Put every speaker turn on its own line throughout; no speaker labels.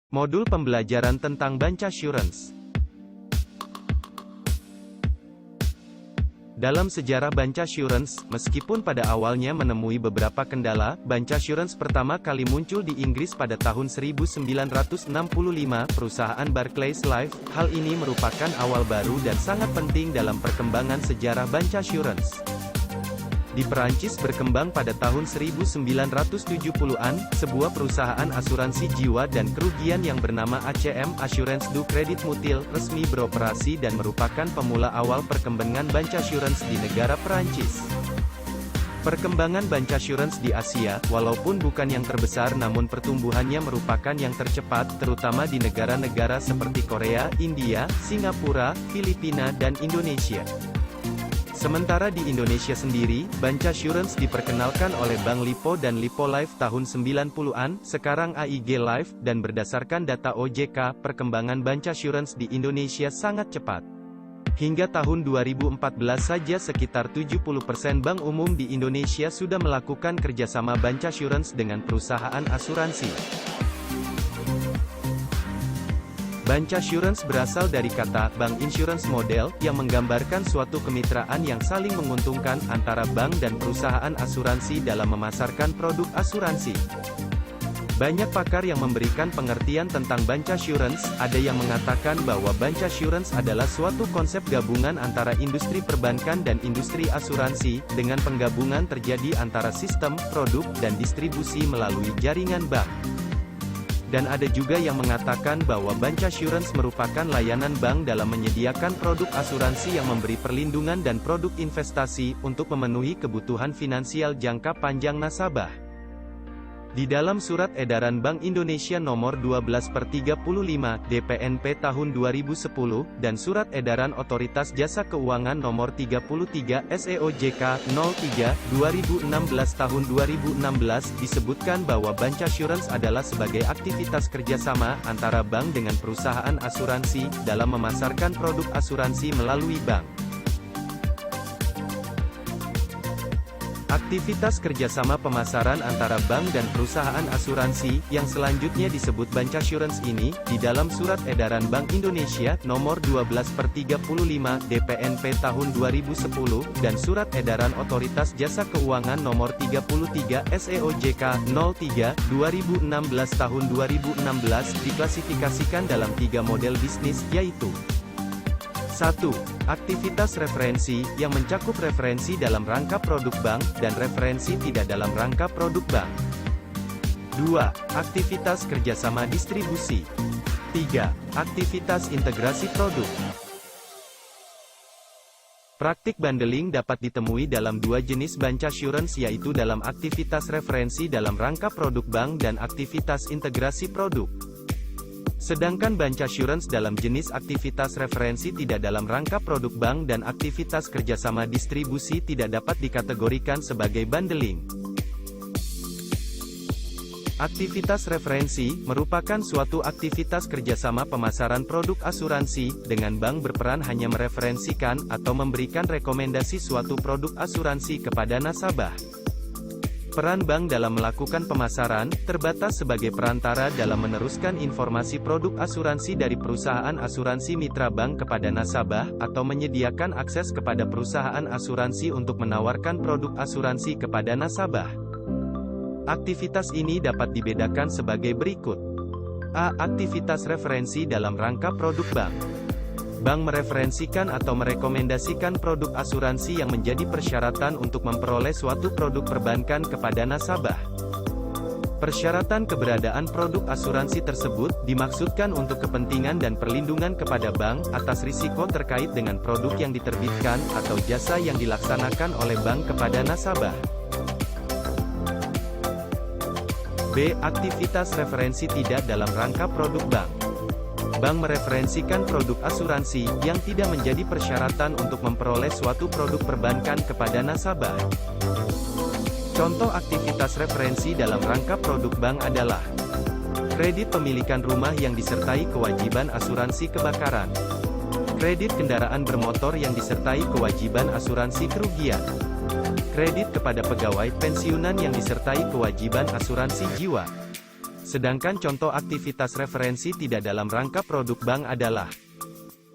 Modul pembelajaran tentang bancassurance. Dalam sejarah bancassurance, meskipun pada awalnya menemui beberapa kendala, bancassurance pertama kali muncul di Inggris pada tahun 1965, perusahaan Barclays Life. Hal ini merupakan awal baru dan sangat penting dalam perkembangan sejarah bancassurance. Di Perancis berkembang pada tahun 1970-an, sebuah perusahaan asuransi jiwa dan kerugian yang bernama ACM Assurance du Crédit Mutuel, resmi beroperasi dan merupakan pemula awal perkembangan bancassurance di negara Perancis. Perkembangan bancassurance di Asia, walaupun bukan yang terbesar namun pertumbuhannya merupakan yang tercepat, terutama di negara-negara seperti Korea, India, Singapura, Filipina dan Indonesia. Sementara di Indonesia sendiri, bancassurance diperkenalkan oleh Bank Lipo dan Lipo Life tahun 90-an, sekarang AIG Life, dan berdasarkan data OJK, perkembangan bancassurance di Indonesia sangat cepat. Hingga tahun 2014 saja sekitar 70% bank umum di Indonesia sudah melakukan kerjasama bancassurance dengan perusahaan asuransi. Bancassurance berasal dari kata bank insurance model, yang menggambarkan suatu kemitraan yang saling menguntungkan antara bank dan perusahaan asuransi dalam memasarkan produk asuransi. Banyak pakar yang memberikan pengertian tentang bancassurance, ada yang mengatakan bahwa bancassurance adalah suatu konsep gabungan antara industri perbankan dan industri asuransi, dengan penggabungan terjadi antara sistem, produk, dan distribusi melalui jaringan bank. Dan ada juga yang mengatakan bahwa bancassurance merupakan layanan bank dalam menyediakan produk asuransi yang memberi perlindungan dan produk investasi, untuk memenuhi kebutuhan finansial jangka panjang nasabah. Di dalam Surat Edaran Bank Indonesia Nomor 12/35, DPNP tahun 2010, dan Surat Edaran Otoritas Jasa Keuangan Nomor 33, SEOJK, 03/2016 tahun 2016, disebutkan bahwa bancassurance adalah sebagai aktivitas kerjasama antara bank dengan perusahaan asuransi, dalam memasarkan produk asuransi melalui bank. Aktivitas kerjasama pemasaran antara bank dan perusahaan asuransi, yang selanjutnya disebut bancassurance ini, di dalam Surat Edaran Bank Indonesia, Nomor 12/35, DPNP tahun 2010, dan Surat Edaran Otoritas Jasa Keuangan Nomor 33, SEOJK, 03/2016 tahun 2016, diklasifikasikan dalam 3 model bisnis, yaitu 1. Aktivitas referensi, yang mencakup referensi dalam rangka produk bank, dan referensi tidak dalam rangka produk bank. 2. Aktivitas kerjasama distribusi. 3. Aktivitas integrasi produk. Praktik bundling dapat ditemui dalam 2 jenis bancassurance, yaitu dalam aktivitas referensi dalam rangka produk bank dan aktivitas integrasi produk. Sedangkan bancassurance dalam jenis aktivitas referensi tidak dalam rangka produk bank dan aktivitas kerjasama distribusi tidak dapat dikategorikan sebagai bundling. Aktivitas referensi merupakan suatu aktivitas kerjasama pemasaran produk asuransi, dengan bank berperan hanya mereferensikan atau memberikan rekomendasi suatu produk asuransi kepada nasabah. Peran bank dalam melakukan pemasaran, terbatas sebagai perantara dalam meneruskan informasi produk asuransi dari perusahaan asuransi mitra bank kepada nasabah, atau menyediakan akses kepada perusahaan asuransi untuk menawarkan produk asuransi kepada nasabah. Aktivitas ini dapat dibedakan sebagai berikut. A. Aktivitas referensi dalam rangka produk bank. Bank mereferensikan atau merekomendasikan produk asuransi yang menjadi persyaratan untuk memperoleh suatu produk perbankan kepada nasabah. Persyaratan keberadaan produk asuransi tersebut dimaksudkan untuk kepentingan dan perlindungan kepada bank atas risiko terkait dengan produk yang diterbitkan atau jasa yang dilaksanakan oleh bank kepada nasabah. B. Aktivitas referensi tidak dalam rangka produk bank. Bank mereferensikan produk asuransi yang tidak menjadi persyaratan untuk memperoleh suatu produk perbankan kepada nasabah. Contoh aktivitas referensi dalam rangka produk bank adalah kredit pemilikan rumah yang disertai kewajiban asuransi kebakaran, kredit kendaraan bermotor yang disertai kewajiban asuransi kerugian, kredit kepada pegawai pensiunan yang disertai kewajiban asuransi jiwa. Sedangkan contoh aktivitas referensi tidak dalam rangka produk bank adalah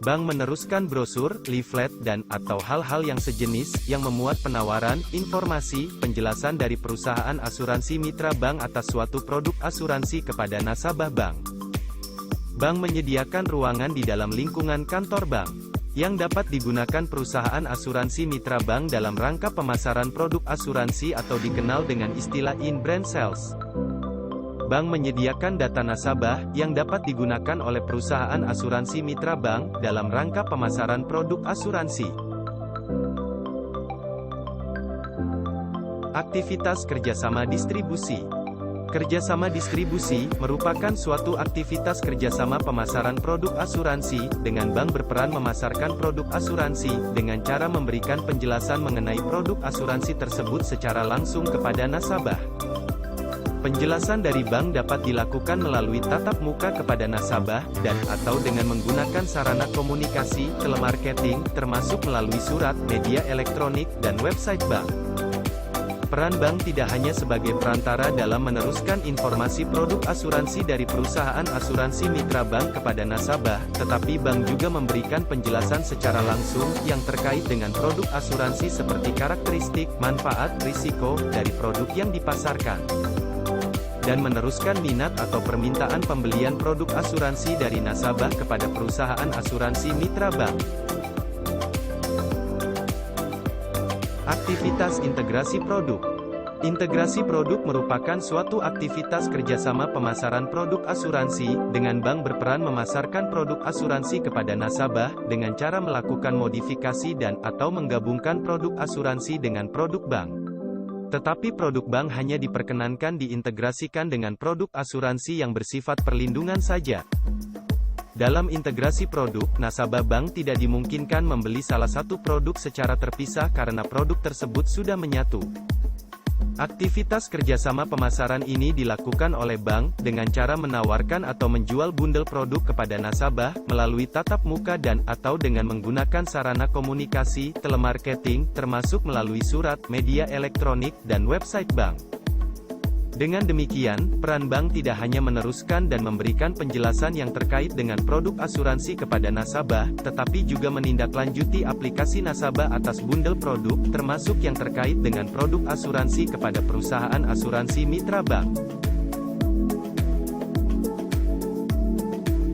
bank meneruskan brosur, leaflet dan/atau hal-hal yang sejenis, yang memuat penawaran, informasi, penjelasan dari perusahaan asuransi mitra bank atas suatu produk asuransi kepada nasabah bank. Bank menyediakan ruangan di dalam lingkungan kantor bank, yang dapat digunakan perusahaan asuransi mitra bank dalam rangka pemasaran produk asuransi atau dikenal dengan istilah in-brand sales. Bank menyediakan data nasabah, yang dapat digunakan oleh perusahaan asuransi mitra bank, dalam rangka pemasaran produk asuransi. Aktivitas kerjasama distribusi. Kerjasama distribusi, merupakan suatu aktivitas kerjasama pemasaran produk asuransi, dengan bank berperan memasarkan produk asuransi, dengan cara memberikan penjelasan mengenai produk asuransi tersebut secara langsung kepada nasabah. Penjelasan dari bank dapat dilakukan melalui tatap muka kepada nasabah, dan/atau dengan menggunakan sarana komunikasi, telemarketing, termasuk melalui surat, media elektronik, dan website bank. Peran bank tidak hanya sebagai perantara dalam meneruskan informasi produk asuransi dari perusahaan asuransi mitra bank kepada nasabah, tetapi bank juga memberikan penjelasan secara langsung, yang terkait dengan produk asuransi seperti karakteristik, manfaat, risiko, dari produk yang dipasarkan, dan meneruskan minat atau permintaan pembelian produk asuransi dari nasabah kepada perusahaan asuransi mitra bank. Aktivitas integrasi produk. Integrasi produk merupakan suatu aktivitas kerjasama pemasaran produk asuransi, dengan bank berperan memasarkan produk asuransi kepada nasabah, dengan cara melakukan modifikasi dan/atau menggabungkan produk asuransi dengan produk bank. Tetapi produk bank hanya diperkenankan diintegrasikan dengan produk asuransi yang bersifat perlindungan saja. Dalam integrasi produk, nasabah bank tidak dimungkinkan membeli salah satu produk secara terpisah karena produk tersebut sudah menyatu. Aktivitas kerjasama pemasaran ini dilakukan oleh bank, dengan cara menawarkan atau menjual bundel produk kepada nasabah, melalui tatap muka dan/atau dengan menggunakan sarana komunikasi, telemarketing, termasuk melalui surat, media elektronik, dan website bank. Dengan demikian, peran bank tidak hanya meneruskan dan memberikan penjelasan yang terkait dengan produk asuransi kepada nasabah, tetapi juga menindaklanjuti aplikasi nasabah atas bundel produk, termasuk yang terkait dengan produk asuransi kepada perusahaan asuransi mitra bank.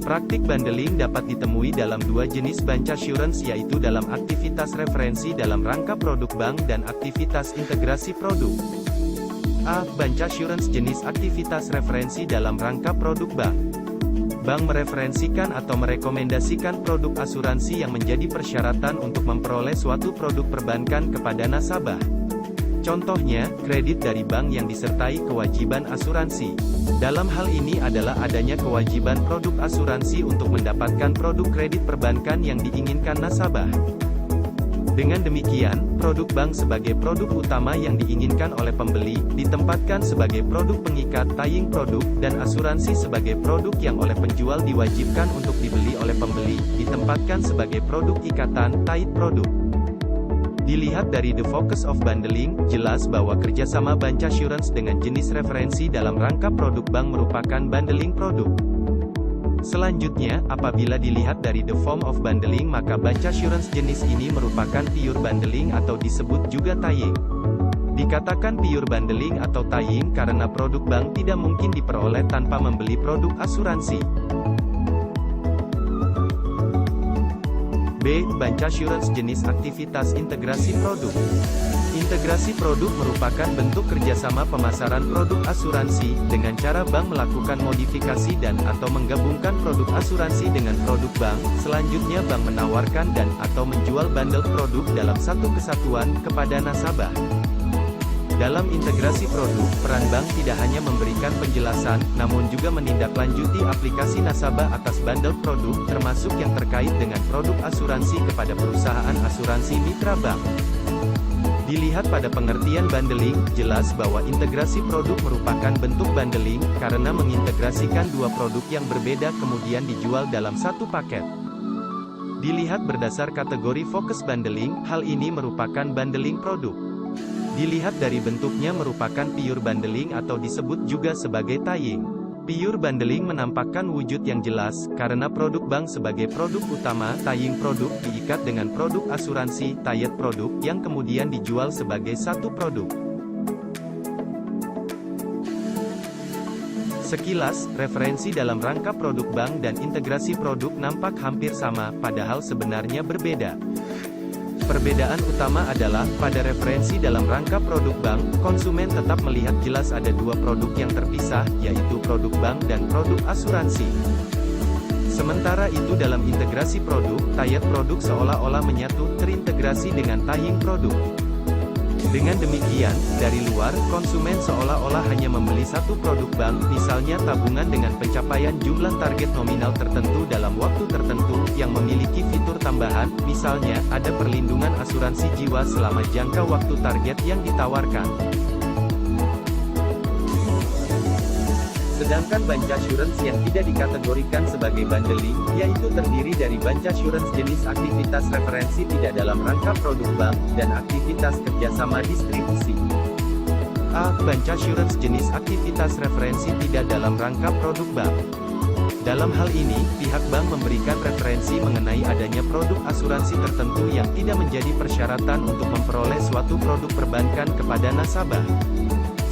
Praktik bundling dapat ditemui dalam dua jenis bancassurance, yaitu dalam aktivitas referensi dalam rangka produk bank dan aktivitas integrasi produk. A. Bancassurance jenis aktivitas referensi dalam rangka produk bank. Bank mereferensikan atau merekomendasikan produk asuransi yang menjadi persyaratan untuk memperoleh suatu produk perbankan kepada nasabah. Contohnya, kredit dari bank yang disertai kewajiban asuransi. Dalam hal ini adalah adanya kewajiban produk asuransi untuk mendapatkan produk kredit perbankan yang diinginkan nasabah. Dengan demikian, produk bank sebagai produk utama yang diinginkan oleh pembeli, ditempatkan sebagai produk pengikat, tying produk, dan asuransi sebagai produk yang oleh penjual diwajibkan untuk dibeli oleh pembeli, ditempatkan sebagai produk ikatan, tied produk. Dilihat dari the focus of bundling, jelas bahwa kerjasama bancassurance dengan jenis referensi dalam rangka produk bank merupakan bundling produk. Selanjutnya, apabila dilihat dari the form of bundling, maka bancassurance jenis ini merupakan pure bundling atau disebut juga tying. Dikatakan pure bundling atau tying karena produk bank tidak mungkin diperoleh tanpa membeli produk asuransi. B. Bancassurance jenis aktivitas integrasi produk. Integrasi produk merupakan bentuk kerjasama pemasaran produk asuransi, dengan cara bank melakukan modifikasi dan/atau menggabungkan produk asuransi dengan produk bank. Selanjutnya bank menawarkan dan/atau menjual bundle produk dalam satu kesatuan, kepada nasabah. Dalam integrasi produk, peran bank tidak hanya memberikan penjelasan, namun juga menindaklanjuti aplikasi nasabah atas bundle produk, termasuk yang terkait dengan produk asuransi kepada perusahaan asuransi mitra bank. Dilihat pada pengertian bundling, jelas bahwa integrasi produk merupakan bentuk bundling, karena mengintegrasikan dua produk yang berbeda kemudian dijual dalam satu paket. Dilihat berdasar kategori fokus bundling, hal ini merupakan bundling produk. Dilihat dari bentuknya merupakan pure bundling atau disebut juga sebagai tying. Pure bundling menampakkan wujud yang jelas, karena produk bank sebagai produk utama, tying produk diikat dengan produk asuransi, tied produk, yang kemudian dijual sebagai satu produk. Sekilas, referensi dalam rangka produk bank dan integrasi produk nampak hampir sama, padahal sebenarnya berbeda. Perbedaan utama adalah, pada referensi dalam rangka produk bank, konsumen tetap melihat jelas ada dua produk yang terpisah, yaitu produk bank dan produk asuransi. Sementara itu dalam integrasi produk, tied produk seolah-olah menyatu, terintegrasi dengan tying produk. Dengan demikian, dari luar, konsumen seolah-olah hanya membeli satu produk bank, misalnya tabungan dengan pencapaian jumlah target nominal tertentu dalam waktu tertentu, yang memiliki fitur tambahan, misalnya, ada perlindungan asuransi jiwa selama jangka waktu target yang ditawarkan. Sedangkan bancassurance yang tidak dikategorikan sebagai bundling, yaitu terdiri dari bancassurance jenis aktivitas referensi tidak dalam rangka produk bank, dan aktivitas kerjasama distribusi. A. Bancassurance jenis aktivitas referensi tidak dalam rangka produk bank. Dalam hal ini, pihak bank memberikan referensi mengenai adanya produk asuransi tertentu yang tidak menjadi persyaratan untuk memperoleh suatu produk perbankan kepada nasabah.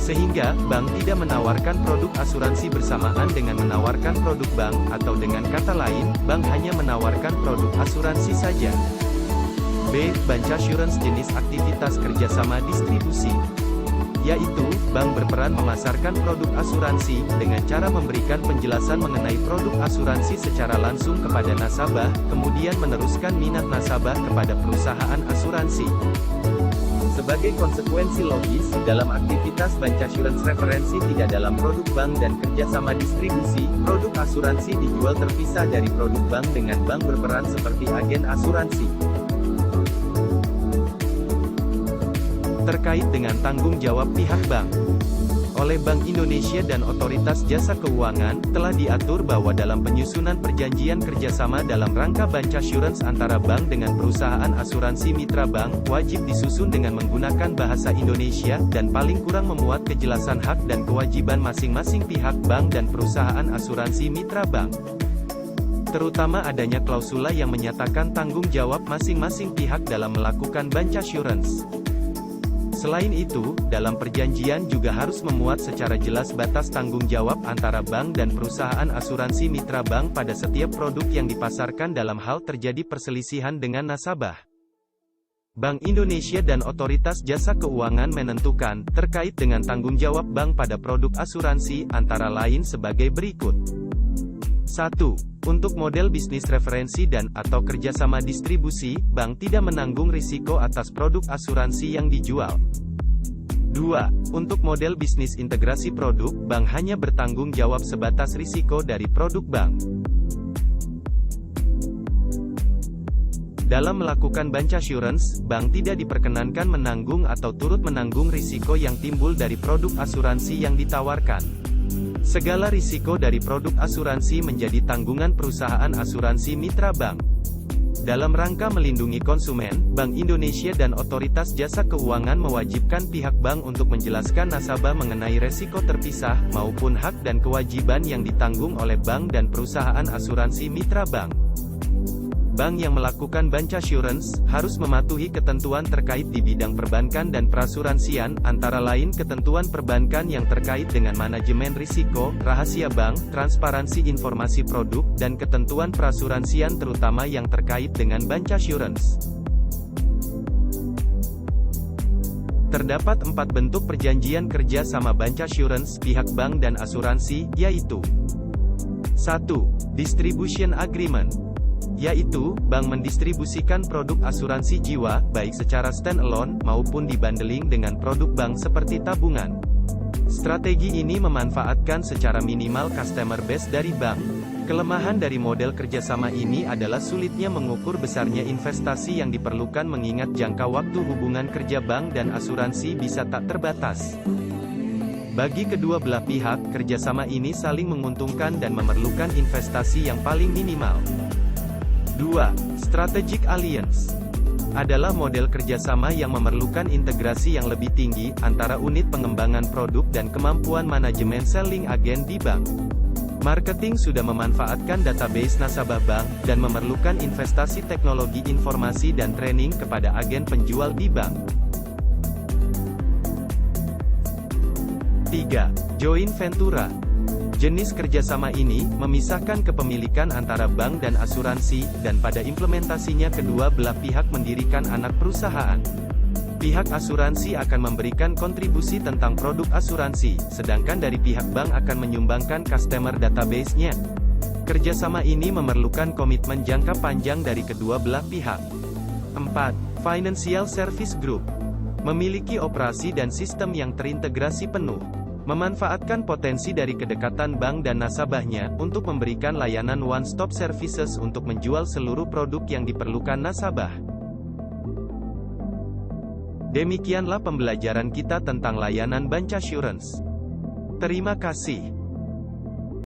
Sehingga, bank tidak menawarkan produk asuransi bersamaan dengan menawarkan produk bank, atau dengan kata lain, bank hanya menawarkan produk asuransi saja. B. Bancassurance jenis aktivitas kerjasama distribusi. Yaitu, bank berperan memasarkan produk asuransi, dengan cara memberikan penjelasan mengenai produk asuransi secara langsung kepada nasabah, kemudian meneruskan minat nasabah kepada perusahaan asuransi. Sebagai konsekuensi logis, dalam aktivitas bancassurance referensi tidak dalam produk bank dan kerjasama distribusi, produk asuransi dijual terpisah dari produk bank dengan bank berperan seperti agen asuransi. Terkait dengan tanggung jawab pihak bank. Oleh Bank Indonesia dan Otoritas Jasa Keuangan, telah diatur bahwa dalam penyusunan perjanjian kerjasama dalam rangka bancassurance antara bank dengan perusahaan asuransi mitra bank, wajib disusun dengan menggunakan bahasa Indonesia, dan paling kurang memuat kejelasan hak dan kewajiban masing-masing pihak bank dan perusahaan asuransi mitra bank. Terutama adanya klausula yang menyatakan tanggung jawab masing-masing pihak dalam melakukan bancassurance. Selain itu, dalam perjanjian juga harus memuat secara jelas batas tanggung jawab antara bank dan perusahaan asuransi mitra bank pada setiap produk yang dipasarkan dalam hal terjadi perselisihan dengan nasabah. Bank Indonesia dan Otoritas Jasa Keuangan menentukan, terkait dengan tanggung jawab bank pada produk asuransi, antara lain sebagai berikut. 1. Untuk model bisnis referensi dan/atau kerjasama distribusi, bank tidak menanggung risiko atas produk asuransi yang dijual. 2. Untuk model bisnis integrasi produk, bank hanya bertanggung jawab sebatas risiko dari produk bank. Dalam melakukan bancassurance, bank tidak diperkenankan menanggung atau turut menanggung risiko yang timbul dari produk asuransi yang ditawarkan. Segala risiko dari produk asuransi menjadi tanggungan perusahaan asuransi mitra bank. Dalam rangka melindungi konsumen, Bank Indonesia dan Otoritas Jasa Keuangan mewajibkan pihak bank untuk menjelaskan nasabah mengenai resiko terpisah, maupun hak dan kewajiban yang ditanggung oleh bank dan perusahaan asuransi mitra bank. Bank yang melakukan bancassurance harus mematuhi ketentuan terkait di bidang perbankan dan perasuransian, antara lain ketentuan perbankan yang terkait dengan manajemen risiko, rahasia bank, transparansi informasi produk, dan ketentuan perasuransian terutama yang terkait dengan bancassurance. Terdapat 4 bentuk perjanjian kerja sama bancassurance pihak bank dan asuransi, yaitu 1. Distribution Agreement, yaitu, bank mendistribusikan produk asuransi jiwa, baik secara stand-alone, maupun dibundling dengan produk bank seperti tabungan. Strategi ini memanfaatkan secara minimal customer base dari bank. Kelemahan dari model kerjasama ini adalah sulitnya mengukur besarnya investasi yang diperlukan mengingat jangka waktu hubungan kerja bank dan asuransi bisa tak terbatas. Bagi kedua belah pihak, kerjasama ini saling menguntungkan dan memerlukan investasi yang paling minimal. 2. Strategic Alliance adalah model kerjasama yang memerlukan integrasi yang lebih tinggi antara unit pengembangan produk dan kemampuan manajemen selling agen di bank. Marketing sudah memanfaatkan database nasabah bank, dan memerlukan investasi teknologi informasi dan training kepada agen penjual di bank. 3. Joint Ventura. Jenis kerjasama ini, memisahkan kepemilikan antara bank dan asuransi, dan pada implementasinya kedua belah pihak mendirikan anak perusahaan. Pihak asuransi akan memberikan kontribusi tentang produk asuransi, sedangkan dari pihak bank akan menyumbangkan customer database-nya. Kerjasama ini memerlukan komitmen jangka panjang dari kedua belah pihak. 4. Financial Service Group. Memiliki operasi dan sistem yang terintegrasi penuh. Memanfaatkan potensi dari kedekatan bank dan nasabahnya, untuk memberikan layanan one-stop services untuk menjual seluruh produk yang diperlukan nasabah. Demikianlah pembelajaran kita tentang layanan bancassurance. Terima kasih.